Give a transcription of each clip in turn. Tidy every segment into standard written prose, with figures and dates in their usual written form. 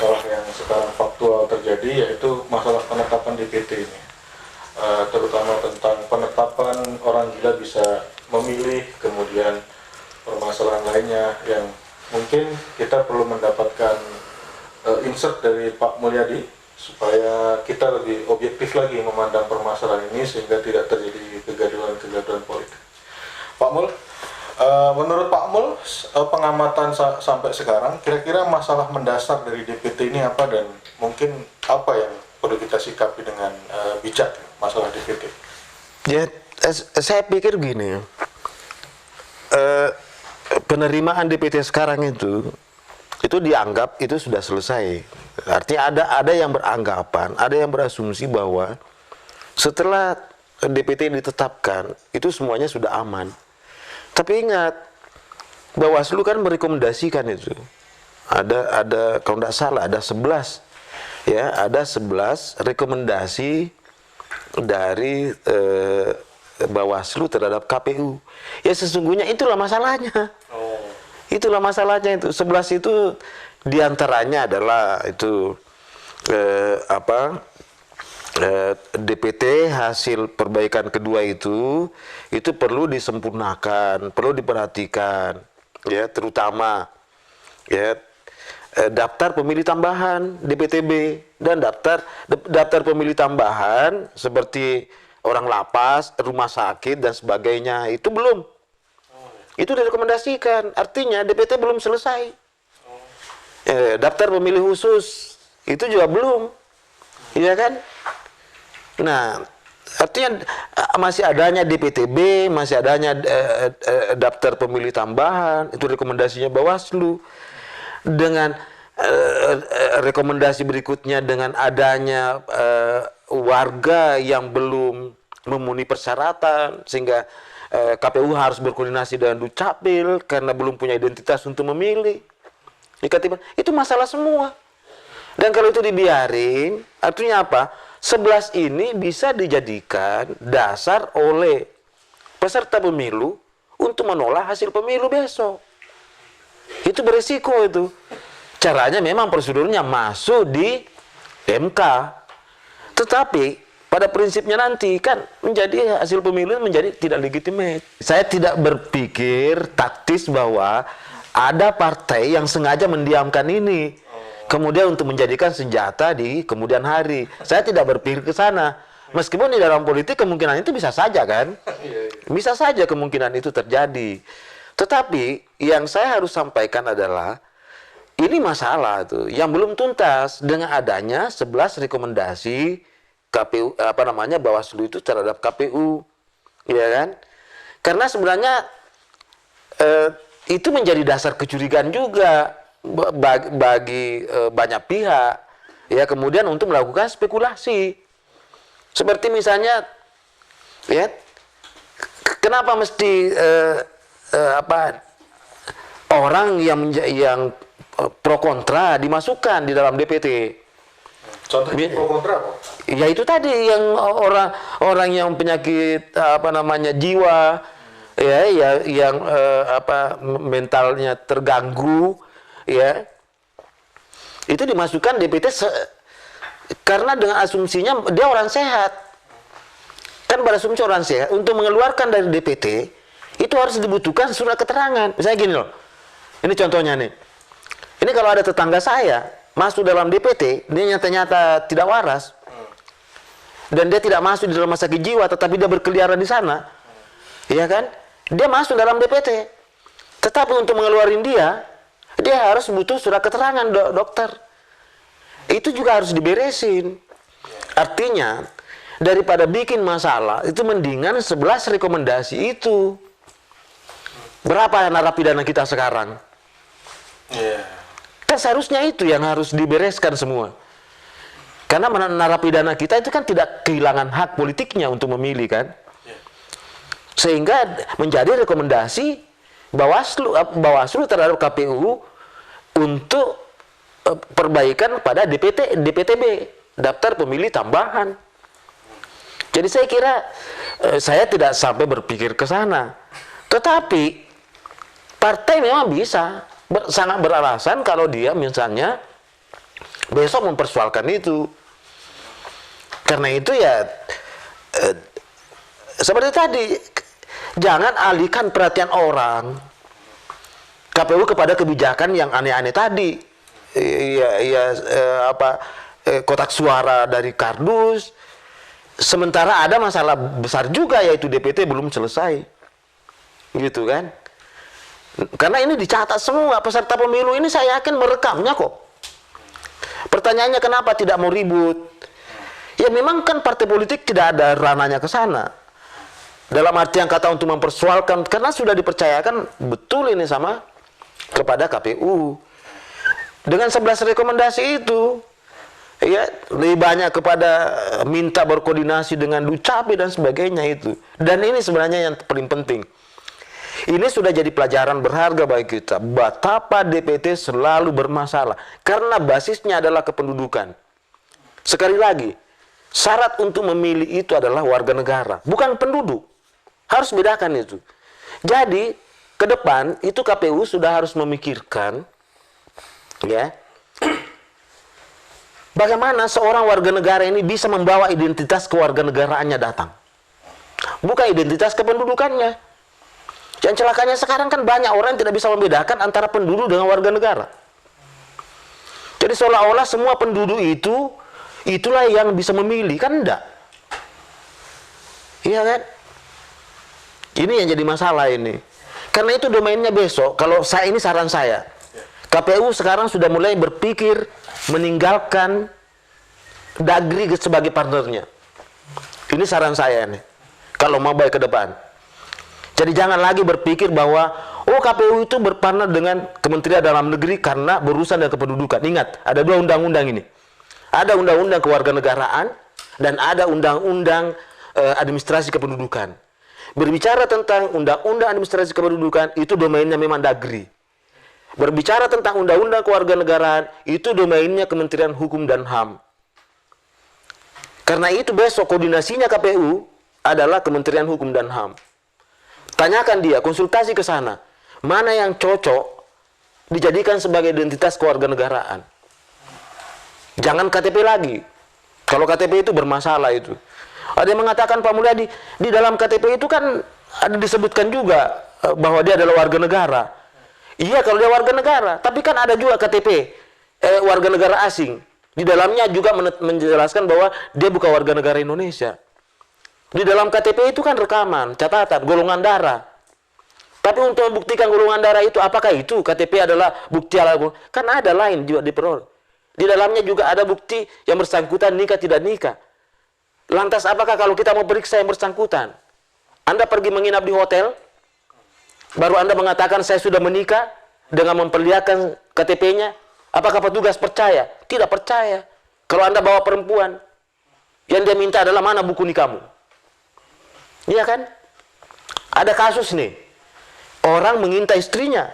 masalah yang sekarang faktual terjadi, yaitu masalah penetapan DPT ini. Terutama tentang penetapan orang gila bisa memilih, kemudian permasalahan lainnya yang mungkin kita perlu mendapatkan insert dari Pak Mulyadi supaya kita lebih objektif lagi memandang permasalahan ini sehingga tidak terjadi kegaduhan-kegaduhan politik. Pak Mul, menurut Pak Mul, pengamatan sampai sekarang, kira-kira masalah mendasar dari DPT ini apa dan mungkin apa yang perlu kita sikapi dengan bijak masalah DPT? Ya, saya pikir gini, penerimaan DPT sekarang itu dianggap itu sudah selesai. Artinya ada yang beranggapan, ada yang berasumsi bahwa setelah DPT ditetapkan itu semuanya sudah aman. Tapi ingat, Bawaslu kan merekomendasikan itu. Ada kalau tidak salah ada 11 ya, ada 11 rekomendasi dari Bawaslu terhadap KPU. Ya sesungguhnya itulah masalahnya. Itulah masalahnya itu. 11 itu diantaranya adalah itu DPT hasil perbaikan kedua itu perlu disempurnakan, perlu diperhatikan, ya terutama ya daftar pemilih tambahan DPTB dan daftar pemilih tambahan seperti orang lapas, rumah sakit dan sebagainya itu belum. Itu direkomendasikan, artinya DPT belum selesai. Daftar pemilih khusus itu juga belum, iya kan? Nah, artinya masih adanya DPTB, masih adanya daftar pemilih tambahan, itu rekomendasinya Bawaslu. Dengan rekomendasi berikutnya dengan adanya warga yang belum memenuhi persyaratan, sehingga KPU harus berkoordinasi dengan Dukcapil karena belum punya identitas untuk memilih. Itu masalah semua. Dan kalau itu dibiarin, artinya apa? 11 ini bisa dijadikan dasar oleh peserta pemilu untuk menolak hasil pemilu besok. Itu beresiko itu. Caranya memang prosedurnya masuk di MK. Tetapi pada prinsipnya nanti kan menjadi hasil pemilu menjadi tidak legitimate. Saya tidak berpikir taktis bahwa ada partai yang sengaja mendiamkan ini kemudian untuk menjadikan senjata di kemudian hari. Saya tidak berpikir ke sana. Meskipun di dalam politik kemungkinan itu bisa saja kan? Bisa saja kemungkinan itu terjadi. Tetapi yang saya harus sampaikan adalah ini masalah tuh yang belum tuntas dengan adanya 11 rekomendasi KPU Bawaslu itu terhadap KPU. Ya kan? Karena sebenarnya itu menjadi dasar kecurigaan juga bagi banyak pihak, ya kemudian untuk melakukan spekulasi seperti misalnya ya kenapa mesti orang yang pro kontra dimasukkan di dalam DPT. Contohnya pro kontra apa? Ya itu tadi yang orang yang penyakit jiwa, ya yang mentalnya terganggu, ya itu dimasukkan DPT karena dengan asumsinya dia orang sehat. Kan pada asumsi orang sehat untuk mengeluarkan dari DPT itu harus dibutuhkan surat keterangan. Misalnya gini loh, ini contohnya nih, ini kalau ada tetangga saya masuk dalam DPT, dia nyata-nyata tidak waras dan dia tidak masuk di dalam rumah sakit jiwa tetapi dia berkeliaran di sana, ya kan, dia masuk dalam DPT, tetapi untuk mengeluarin dia harus butuh surat keterangan dokter. Itu juga harus diberesin. Artinya daripada bikin masalah itu mendingan 11 rekomendasi itu. Berapa narapidana kita sekarang? Kan seharusnya itu yang harus dibereskan semua. Karena narapidana kita itu kan tidak kehilangan hak politiknya untuk memilih kan. Sehingga menjadi rekomendasi Bawaslu terhadap KPU untuk perbaikan pada DPTB, daftar pemilih tambahan. Jadi saya kira saya tidak sampai berpikir ke sana. Tetapi partai memang bisa sangat beralasan kalau dia misalnya besok mempersoalkan itu. Karena itu ya seperti tadi, jangan alihkan perhatian orang KPU kepada kebijakan yang aneh-aneh tadi. Kotak suara dari kardus. Sementara ada masalah besar juga, yaitu DPT belum selesai. Gitu kan? Karena ini dicatat semua, peserta pemilu ini saya yakin merekamnya kok. Pertanyaannya kenapa tidak mau ribut? Ya memang kan partai politik tidak ada ranahnya ke sana. Dalam artian kata untuk mempersoalkan, karena sudah dipercayakan betul ini sama kepada KPU. Dengan 11 rekomendasi itu, ya lebih banyak kepada minta berkoordinasi dengan Dukcapil dan sebagainya itu. Dan ini sebenarnya yang paling penting. Ini sudah jadi pelajaran berharga bagi kita. Betapa DPT selalu bermasalah karena basisnya adalah kependudukan. Sekali lagi, syarat untuk memilih itu adalah warga negara, bukan penduduk. Harus bedakan itu. Jadi ke depan itu KPU sudah harus memikirkan, ya, bagaimana seorang warga negara ini bisa membawa identitas kewarganegaraannya datang, bukan identitas kependudukannya. Yang celakanya sekarang kan banyak orang yang tidak bisa membedakan antara penduduk dengan warga negara. Jadi seolah-olah semua penduduk itulah yang bisa memilih, kan enggak? Iya kan? Ini yang jadi masalah ini. Karena itu domainnya besok, kalau saya ini saran saya, KPU sekarang sudah mulai berpikir meninggalkan Dagri sebagai partnernya. Ini saran saya nih, kalau mau baik ke depan. Jadi jangan lagi berpikir bahwa KPU itu berpartner dengan Kementerian Dalam Negeri karena berurusan dengan kependudukan. Ingat, ada dua undang-undang ini. Ada undang-undang kewarganegaraan dan ada undang-undang administrasi kependudukan. Berbicara tentang undang-undang administrasi kependudukan, itu domainnya memang Dagri. Berbicara tentang undang-undang kewarganegaraan, itu domainnya Kementerian Hukum dan HAM. Karena itu besok koordinasinya KPU adalah Kementerian Hukum dan HAM. Tanyakan dia, konsultasi ke sana. Mana yang cocok dijadikan sebagai identitas kewarganegaraan. Jangan KTP lagi. Kalau KTP itu bermasalah itu. Ada yang mengatakan, Pak Mulyadi, di dalam KTP itu kan ada disebutkan juga bahwa dia adalah warga negara. Iya, kalau dia warga negara. Tapi kan ada juga KTP warga negara asing. Di dalamnya juga menjelaskan bahwa dia bukan warga negara Indonesia. Di dalam KTP itu kan rekaman, catatan, golongan darah. Tapi untuk membuktikan golongan darah itu, apakah itu KTP adalah bukti alat? Kan ada lain juga diperoleh. Di dalamnya juga ada bukti yang bersangkutan nikah tidak nikah. Lantas apakah kalau kita mau periksa yang bersangkutan, Anda pergi menginap di hotel, baru Anda mengatakan saya sudah menikah dengan memperlihatkan KTP-nya, apakah petugas percaya? Tidak percaya. Kalau Anda bawa perempuan, yang dia minta adalah mana buku nikahmu? Iya kan? Ada kasus nih, orang mengintai istrinya.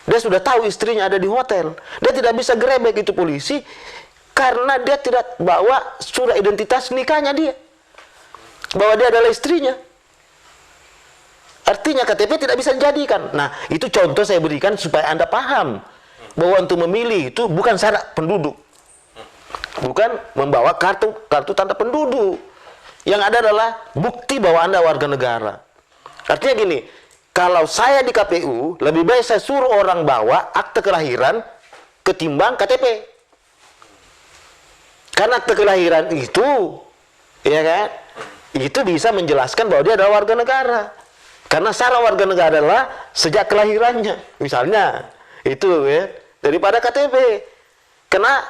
Dia sudah tahu istrinya ada di hotel. Dia tidak bisa gerebek itu polisi karena dia tidak bawa surat identitas nikahnya dia, bahwa dia adalah istrinya. Artinya KTP tidak bisa dijadikan. Nah, itu contoh saya berikan supaya Anda paham bahwa untuk memilih itu bukan syarat penduduk, bukan membawa kartu tanda penduduk. Yang ada adalah bukti bahwa Anda warga negara. Artinya gini, kalau saya di KPU, lebih baik saya suruh orang bawa akte kelahiran ketimbang KTP. Karena akte kelahiran itu, ya kan, itu bisa menjelaskan bahwa dia adalah warga negara. Karena syarat warga negara adalah sejak kelahirannya. Misalnya, itu ya, daripada KTP. Karena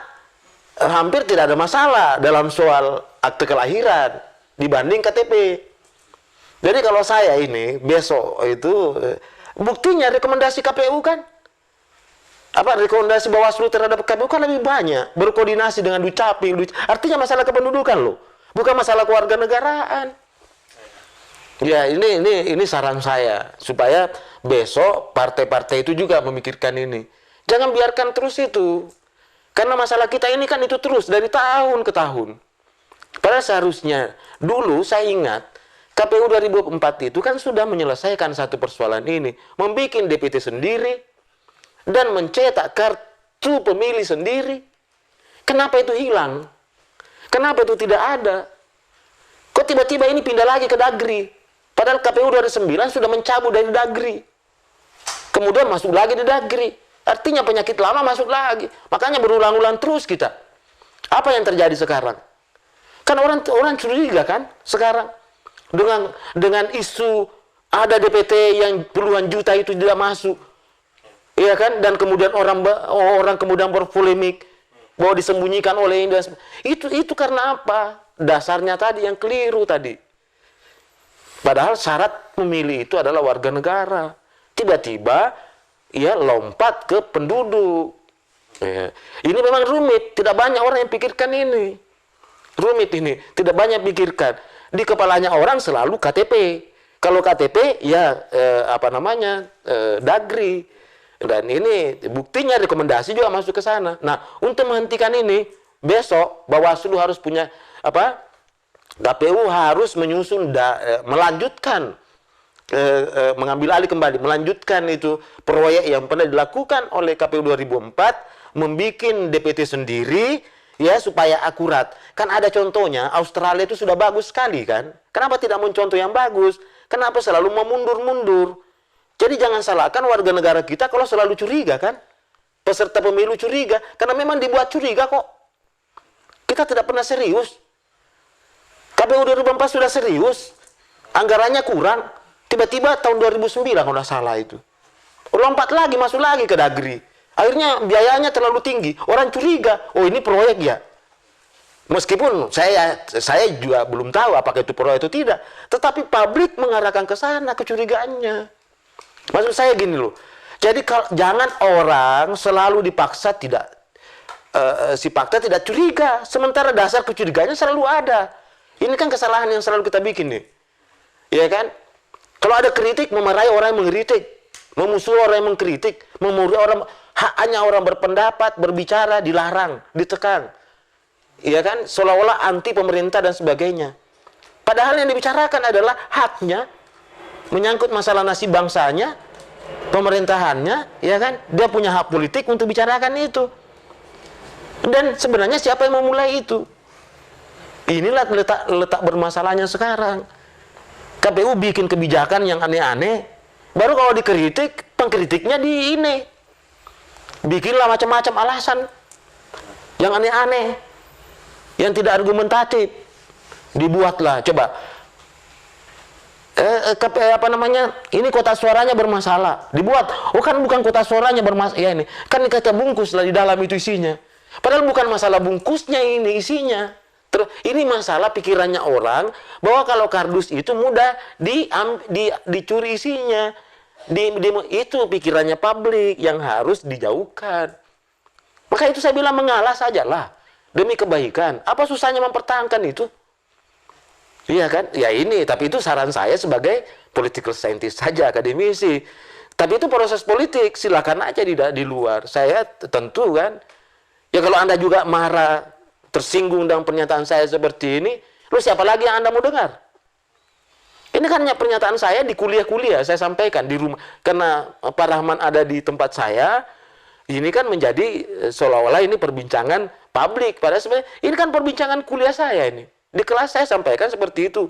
hampir tidak ada masalah dalam soal akte kelahiran dibanding KTP. Jadi kalau saya ini besok itu buktinya rekomendasi KPU kan, rekomendasi Bawaslu terhadap KPU kan lebih banyak, berkoordinasi dengan Dukcapil. Artinya masalah kependudukan loh, bukan masalah kewarganegaraan. Ya ini saran saya supaya besok partai-partai itu juga memikirkan ini. Jangan biarkan terus itu, karena masalah kita ini kan itu terus dari tahun ke tahun. Padahal seharusnya dulu saya ingat KPU 2004 itu kan sudah menyelesaikan satu persoalan ini, membuat DPT sendiri dan mencetak kartu pemilih sendiri. Kenapa itu hilang? Kenapa itu tidak ada? Kok tiba-tiba ini pindah lagi ke Dagri? Padahal KPU 2009 sudah mencabut dari Dagri. Kemudian masuk lagi di Dagri. Artinya penyakit lama masuk lagi. Makanya berulang-ulang terus kita. Apa yang terjadi sekarang? Kan orang curiga kan sekarang dengan isu ada DPT yang puluhan juta itu tidak masuk. Iya kan? Dan kemudian orang kemudian berpolemik bahwa disembunyikan oleh Indah. Itu karena apa? Dasarnya tadi yang keliru tadi. Padahal syarat memilih itu adalah warga negara. Tiba-tiba ya lompat ke penduduk. Ya. Ini memang rumit, tidak banyak orang yang pikirkan ini. Rumit ini, tidak banyak pikirkan. Di kepalanya orang selalu KTP. Kalau KTP ya Dagri. Dan ini buktinya rekomendasi juga masuk ke sana. Nah, untuk menghentikan ini, besok Bawaslu harus punya KPU harus menyusun melanjutkan mengambil alih kembali, melanjutkan itu proyek yang pernah dilakukan oleh KPU 2004, membuat DPT sendiri ya supaya akurat. Kan ada contohnya, Australia itu sudah bagus sekali kan. Kenapa tidak mencontoh yang bagus? Kenapa selalu memundur-mundur? Jadi jangan salahkan warga negara kita kalau selalu curiga kan. Peserta pemilu curiga, karena memang dibuat curiga kok. Kita tidak pernah serius. KPU 2004 sudah serius. Anggarannya kurang. Tiba-tiba tahun 2009 kalau tidak salah itu. Lompat lagi, masuk lagi ke Dagri. Akhirnya biayanya terlalu tinggi. Orang curiga, oh ini proyek ya. Meskipun saya juga belum tahu apakah itu proyek itu tidak. Tetapi publik mengarahkan ke sana kecurigaannya. Maksud saya gini loh. Jadi jangan orang selalu dipaksa si fakta tidak curiga. Sementara dasar kecurigaannya selalu ada. Ini kan kesalahan yang selalu kita bikin nih. Iya kan? Kalau ada kritik, memarahi orang yang mengkritik. Memusuhi orang yang mengkritik. Memusuhi orang, haknya orang berpendapat, berbicara, dilarang, ditekan. Iya kan? Seolah-olah anti pemerintah dan sebagainya. Padahal yang dibicarakan adalah haknya, menyangkut masalah nasib bangsanya, pemerintahannya, ya kan? Dia punya hak politik untuk bicarakan itu. Dan sebenarnya siapa yang memulai itu? Inilah letak bermasalahnya sekarang. KPU bikin kebijakan yang aneh-aneh, baru kalau dikritik, pengkritiknya di ini. Bikinlah macam-macam alasan yang aneh-aneh, yang tidak argumentatif. Dibuatlah, coba. Ini kotak suaranya bermasalah. Dibuat, oh kan bukan kotak suaranya bermasalah. Ya ini, kan kata bungkus lah di dalam itu isinya. Padahal bukan masalah bungkusnya ini isinya. Ini masalah pikirannya orang bahwa kalau kardus itu mudah dicuri isinya. Itu pikirannya publik yang harus dijauhkan. Maka itu saya bilang mengalah sajalah demi kebaikan. Apa susahnya mempertahankan itu? Iya kan? Ya ini, tapi itu saran saya sebagai political scientist saja, akademisi. Tapi itu proses politik, silakan aja di luar. Saya tentu kan, ya kalau Anda juga marah, tersinggung dengan pernyataan saya seperti ini, lu siapa lagi yang Anda mau dengar? Ini kan pernyataan saya di kuliah-kuliah, saya sampaikan di rumah. Karena Pak Rahman ada di tempat saya, ini kan menjadi seolah-olah ini perbincangan publik. Padahal sebenarnya ini kan perbincangan kuliah saya ini. Di kelas saya sampaikan seperti itu.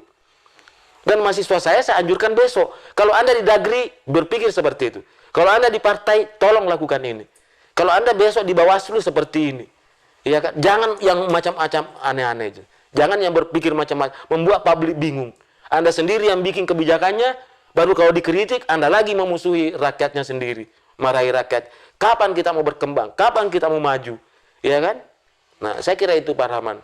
Dan mahasiswa saya anjurkan besok. Kalau Anda di Dagri, berpikir seperti itu. Kalau Anda di partai, tolong lakukan ini. Kalau Anda besok di Bawaslu seperti ini. Ya kan? Jangan yang macam-macam aneh-aneh itu. Jangan yang berpikir macam-macam, membuat publik bingung. Anda sendiri yang bikin kebijakannya, baru kalau dikritik, Anda lagi memusuhi rakyatnya sendiri. Marahi rakyat. Kapan kita mau berkembang? Kapan kita mau maju? Ya kan? Nah, saya kira itu Pak Rahman.